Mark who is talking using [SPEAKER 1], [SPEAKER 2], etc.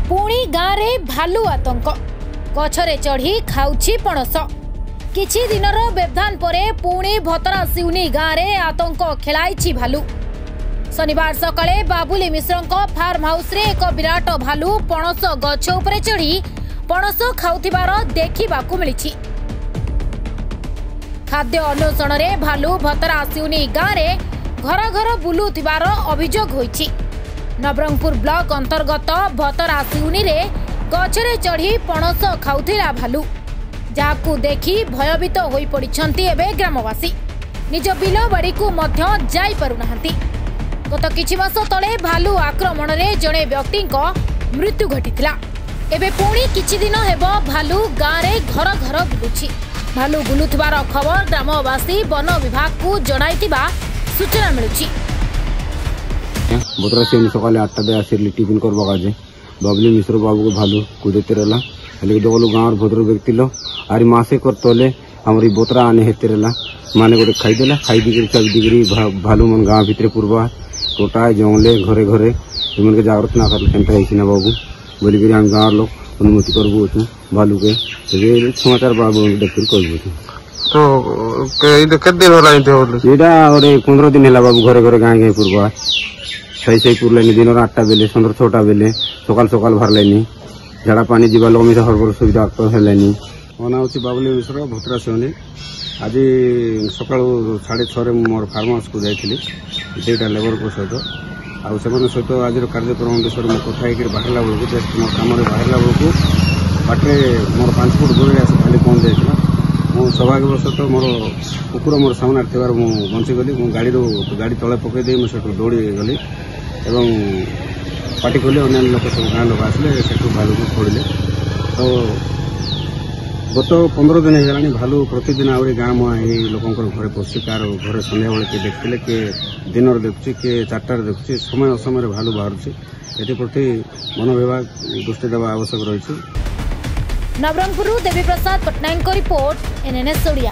[SPEAKER 1] पुणी गाँव में भालू आतंक गछरे चढ़ी खाउछि पणस। किछि दिनर व्यवधान परे पुणी भतरा सिउनी गाँव में आतंक खेलाई भालू। शनिवार सकाळे बाबुली मिश्र फार्म हाउस रे एक विराट भालू पणस गछ उपरे चढ़ी पणस खाउथिबार देखिबाकू मिलिछि। खाद्य अन्वेषण रे भालू भतरा सिउनी गाँव में घर घर बुलुथिबार अभियोग होइछि। नवरंगपुर ब्लॉक अंतर्गत भतरा सिउनी रे गछरे चढ़ी पणस खाउथिला भालू, जाकू देखि भयभीत होई पड़िछन्ति एबे ग्रामवासी। निज बिल बाड़ी को मध्य जाई पारु नाहंती। गत किछि मास तळे भालू आक्रमण रे जणे व्यक्ति मृत्यु घटिथिला। एबे पुणी किछि दिन हेबो भालू गाँव रे घर घर बुलुछि। भालू बुलुथिबार खबर ग्रामवासी वन विभाग को जणाइतिबा सूचना मिलुछि।
[SPEAKER 2] भतरा से सकाले 8टा दे आसिरली टिफिन करबा काजे बाबुली मिश्र बाबू को भालू कुदेते रहला। हले दोगलो गाँव भद्र व्यक्ति लो आरी मासे कर तोले हमरी बोतरा आने हेते रहला। माने गोटे खाई देला। खाई दिगरी चाबी दिगरी भालू मन गाँव भितरे पूर्वा टोटा जंगले घरे घरे इमन के जागृत ना करले केनता हिना बाबू बोली करी हम गाँव लोग अनुमति करबो छु भालू के ये समाचार बाबू देखिर करबो छु।
[SPEAKER 3] तो केते दिन होला इते होले
[SPEAKER 2] एटा और 15 दिन होला बाबू घरे घरे गाँव के पूर्वा सही सही पुरलानी दिन 8टा बेले संदर 6टा बेले सकाल सकाल भरलानी झाड़ा पानी जीवा लोग मिसा हरबर सुविधा तो हेलानी। मना होची बाबुली मिश्र भतरा सेवनी। आज सकाल 6:30 मोर फार्म हाउस को जाइथिली दुईटा लेबर को सहित आउ सेमान सहित आज कार्यक्रम विषय में कथा होकर बाहरला बेलू जस्ट मोर कम बाहरला बेलू बाटे मोर 5 फुट दूर आस खाली पहुंच जाइला। मो सौभाग्यवशतः मोर कुकुर मोर सामने थिबार मु बंचीगली। मु गाड़ी तले पकई दे मुझे दौड़ी गली एवं पार्टी कले अन्य लोक सब गाँव लोक आसले से भालू को छोड़े। तो गत 15 दिन होगा भालू प्रतिदिन आहरी गाँव मुहाँ लोक घरे पशि कार घरे सन्ध्या बेले किए देखते किए दिन देखुची किए 4टार देखुची समय असमय भालू बाहर एप्रति वन विभाग दृष्टि देवा आवश्यक रही।
[SPEAKER 1] Nabarangpur Devi Prasad Patnaik report NNS Odia.